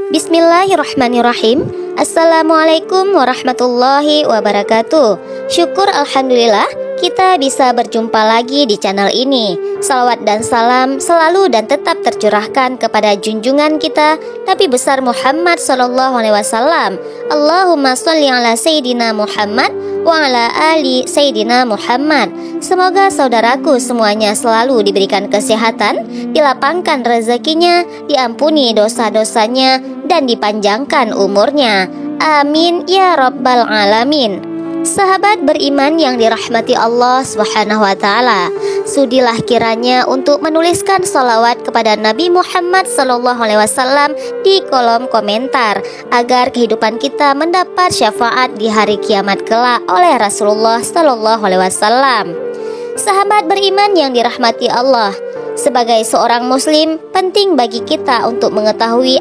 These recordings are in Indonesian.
Bismillahirrahmanirrahim. Assalamualaikum warahmatullahi wabarakatuh. Syukur alhamdulillah kita bisa berjumpa lagi di channel ini. Salawat dan salam selalu dan tetap tercurahkan kepada junjungan kita Nabi besar Muhammad SAW. Allahumma sholli ala Sayyidina Muhammad wa ala ali Sayyidina Muhammad. Semoga saudaraku semuanya selalu diberikan kesehatan, dilapangkan rezekinya, diampuni dosa-dosanya, dan dipanjangkan umurnya. Amin ya rabbal alamin. Sahabat beriman yang dirahmati Allah Subhanahu wa ta'ala, sudilah kiranya untuk menuliskan sholawat kepada Nabi Muhammad SAW di kolom komentar, agar kehidupan kita mendapat syafaat di hari kiamat kelak oleh Rasulullah SAW. Sahabat beriman yang dirahmati Allah, sebagai seorang muslim, penting bagi kita untuk mengetahui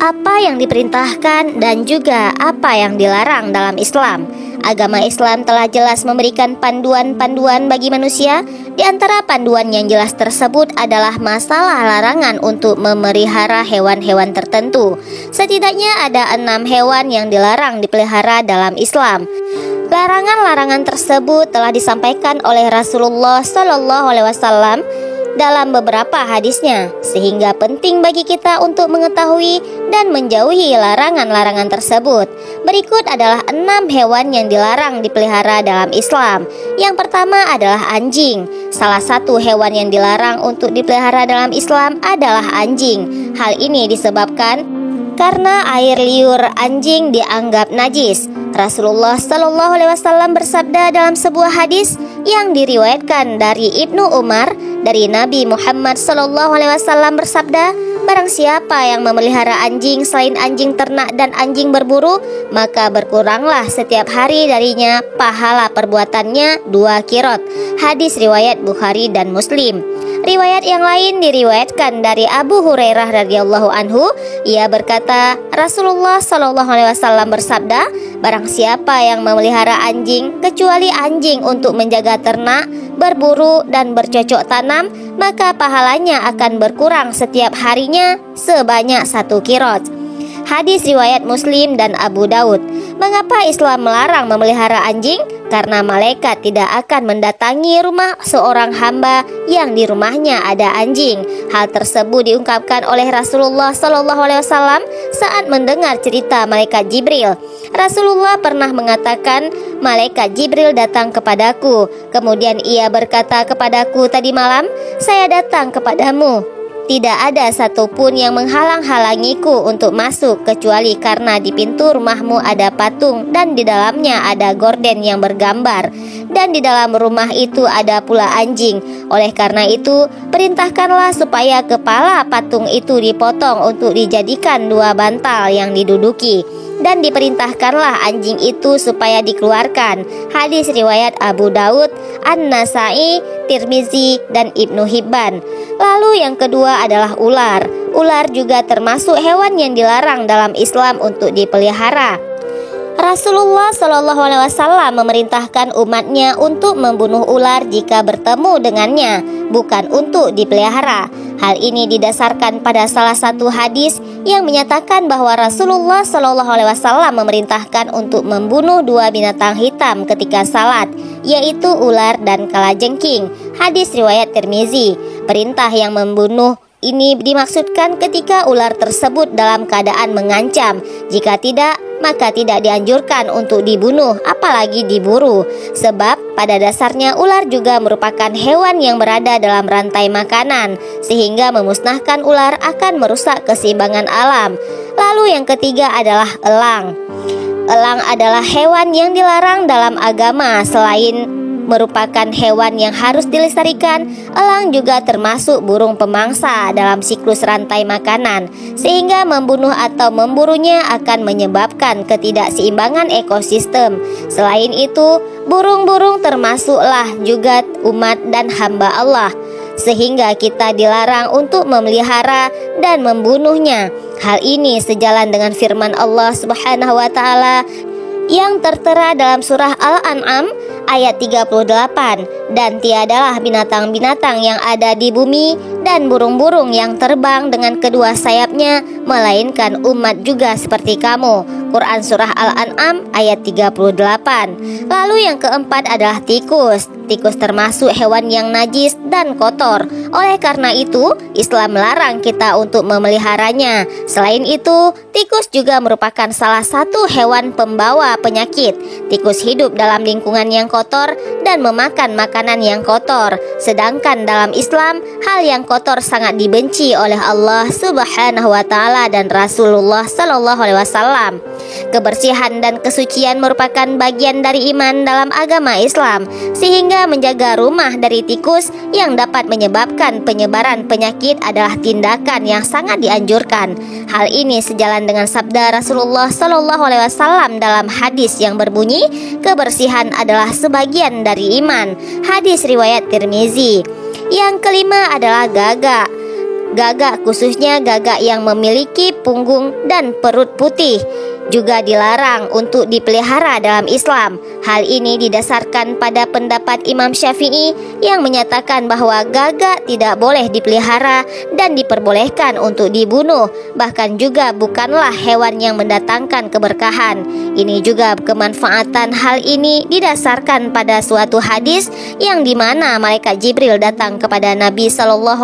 apa yang diperintahkan dan juga apa yang dilarang dalam Islam. Agama Islam telah jelas memberikan panduan-panduan bagi manusia. Di antara panduan yang jelas tersebut adalah masalah larangan untuk memelihara hewan-hewan tertentu. Setidaknya ada 6 hewan yang dilarang dipelihara dalam Islam. Larangan-larangan tersebut telah disampaikan oleh Rasulullah SAW dalam beberapa hadisnya, sehingga penting bagi kita untuk mengetahui dan menjauhi larangan-larangan tersebut. Berikut adalah 6 hewan yang dilarang dipelihara dalam Islam. Yang pertama adalah anjing. Salah satu hewan yang dilarang untuk dipelihara dalam Islam adalah anjing. Hal ini disebabkan karena air liur anjing dianggap najis. Rasulullah SAW bersabda dalam sebuah hadis yang diriwayatkan dari Ibnu Umar dari Nabi Muhammad SAW bersabda, barang siapa yang memelihara anjing selain anjing ternak dan anjing berburu, maka berkuranglah setiap hari darinya pahala perbuatannya 2 kirot. Hadis riwayat Bukhari dan Muslim. Riwayat yang lain diriwayatkan dari Abu Hurairah radhiyallahu anhu. Ia berkata, Rasulullah SAW bersabda, barang siapa yang memelihara anjing kecuali anjing untuk menjaga ternak, berburu dan bercocok tanam, maka pahalanya akan berkurang setiap harinya sebanyak 1 kirot. Hadis riwayat Muslim dan Abu Daud. Mengapa Islam melarang memelihara anjing? Karena malaikat tidak akan mendatangi rumah seorang hamba yang di rumahnya ada anjing. Hal tersebut diungkapkan oleh Rasulullah SAW saat mendengar cerita malaikat Jibril. Rasulullah pernah mengatakan, malaikat Jibril datang kepadaku. Kemudian ia berkata kepadaku tadi malam, saya datang kepadamu. Tidak ada satupun yang menghalang-halangiku untuk masuk kecuali karena di pintu rumahmu ada patung dan di dalamnya ada gorden yang bergambar, dan di dalam rumah itu ada pula anjing. Oleh karena itu, perintahkanlah supaya kepala patung itu dipotong untuk dijadikan 2 bantal yang diduduki, dan diperintahkanlah anjing itu supaya dikeluarkan. Hadis riwayat Abu Daud, An-Nasai, Tirmizi, dan Ibnu Hibban. Lalu yang kedua adalah ular. Ular juga termasuk hewan yang dilarang dalam Islam untuk dipelihara. Rasulullah SAW memerintahkan umatnya untuk membunuh ular jika bertemu dengannya, bukan untuk dipelihara. Hal ini didasarkan pada salah satu hadis yang menyatakan bahwa Rasulullah SAW memerintahkan untuk membunuh 2 binatang hitam ketika salat, yaitu ular dan kalajengking. Hadis riwayat Tirmizi. Perintah yang membunuh ini dimaksudkan ketika ular tersebut dalam keadaan mengancam. Jika tidak, maka tidak dianjurkan untuk dibunuh, apalagi diburu. Sebab pada dasarnya ular juga merupakan hewan yang berada dalam rantai makanan, sehingga memusnahkan ular akan merusak keseimbangan alam. Lalu yang ketiga adalah elang. Elang adalah hewan yang dilarang dalam agama. Selain merupakan hewan yang harus dilestarikan, elang juga termasuk burung pemangsa dalam siklus rantai makanan, sehingga membunuh atau memburunya akan menyebabkan ketidakseimbangan ekosistem. Selain itu, burung-burung termasuklah juga umat dan hamba Allah, sehingga kita dilarang untuk memelihara dan membunuhnya. Hal ini sejalan dengan firman Allah Subhanahu wa ta'ala yang tertera dalam surah Al-An'am ayat 38, dan tiadalah binatang-binatang yang ada di bumi dan burung-burung yang terbang dengan kedua sayapnya, melainkan umat juga seperti kamu. Quran Surah Al-An'am ayat 38. Lalu yang keempat adalah tikus. Tikus termasuk hewan yang najis dan kotor. Oleh karena itu, Islam melarang kita untuk memeliharanya. Selain itu, tikus juga merupakan salah satu hewan pembawa penyakit. Tikus hidup dalam lingkungan yang kotor dan memakan makanan yang kotor. Sedangkan dalam Islam, hal yang kotor sangat dibenci oleh Allah Subhanahu wa taala dan Rasulullah sallallahu alaihi wasallam. Kebersihan dan kesucian merupakan bagian dari iman dalam agama Islam, sehingga menjaga rumah dari tikus yang dapat menyebabkan penyebaran penyakit adalah tindakan yang sangat dianjurkan. Hal ini sejalan dengan sabda Rasulullah sallallahu alaihi wasallam dalam hadis yang berbunyi, kebersihan adalah sebagian dari iman. Hadis riwayat Tirmizi. Yang kelima adalah gagak. Gagak, khususnya gagak yang memiliki punggung dan perut putih, juga dilarang untuk dipelihara dalam Islam. Hal ini didasarkan pada pendapat Imam Syafi'i yang menyatakan bahwa gagak tidak boleh dipelihara dan diperbolehkan untuk dibunuh. Bahkan juga bukanlah hewan yang mendatangkan keberkahan. Ini juga kemanfaatan hal ini didasarkan pada suatu hadis yang dimana malaikat Jibril datang kepada Nabi SAW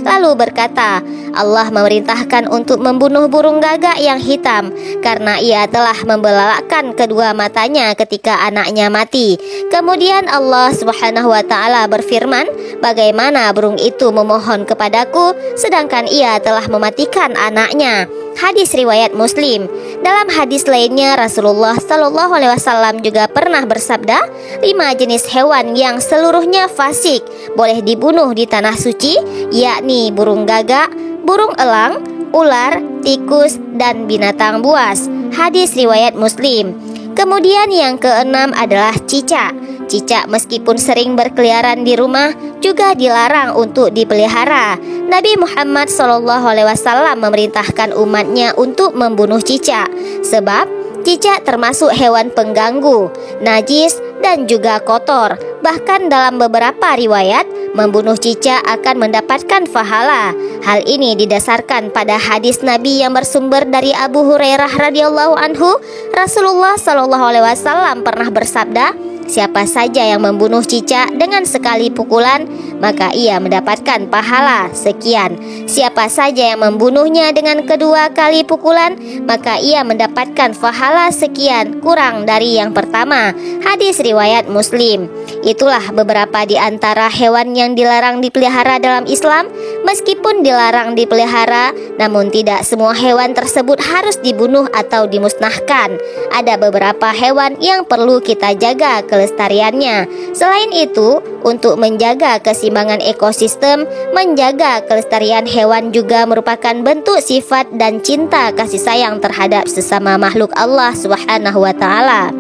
lalu berkata, Allah memerintahkan untuk membunuh burung gagak yang hitam karena ia telah membelalakkan kedua matanya ketika anaknya mati. Kemudian Allah Subhanahu wa taala berfirman, bagaimana burung itu memohon kepadaku sedangkan ia telah mematikan anaknya. Hadis riwayat Muslim. Dalam hadis lainnya, Rasulullah sallallahu alaihi wasallam juga pernah bersabda, 5 jenis hewan yang seluruhnya fasik boleh dibunuh di tanah suci, yakni burung gagak, burung elang, ular, tikus, dan binatang buas. Hadis riwayat Muslim. Kemudian yang keenam adalah cicak. Cicak meskipun sering berkeliaran di rumah juga dilarang untuk dipelihara. Nabi Muhammad SAW memerintahkan umatnya untuk membunuh cicak, sebab cicak termasuk hewan pengganggu, najis, dan juga kotor. Bahkan dalam beberapa riwayat, membunuh cicak akan mendapatkan pahala. Hal ini didasarkan pada hadis Nabi yang bersumber dari Abu Hurairah radhiyallahu anhu. Rasulullah SAW pernah bersabda, siapa saja yang membunuh cicak dengan sekali pukulan, maka ia mendapatkan pahala sekian. Siapa saja yang membunuhnya dengan kedua kali pukulan, maka ia mendapatkan pahala sekian, kurang dari yang pertama. Hadis riwayat Muslim. Itulah beberapa di antara hewan yang dilarang dipelihara dalam Islam. Meskipun dilarang dipelihara, namun tidak semua hewan tersebut harus dibunuh atau dimusnahkan. Ada beberapa hewan yang perlu kita jaga kelestariannya. Selain itu, untuk menjaga keseimbangan ekosistem, menjaga kelestarian hewan juga merupakan bentuk sifat dan cinta kasih sayang terhadap sesama makhluk Allah Subhanahu wa taala.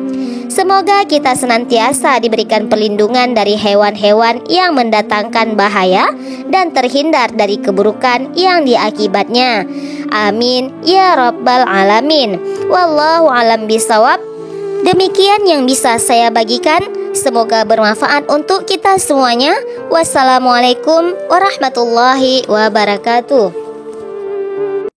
Semoga kita senantiasa diberikan perlindungan dari hewan-hewan yang mendatangkan bahaya dan terhindar dari keburukan yang diakibatnya. Amin ya rabbal alamin. Wallahu alam bisawab. Demikian yang bisa saya bagikan. Semoga bermanfaat untuk kita semuanya. Wassalamualaikum warahmatullahi wabarakatuh.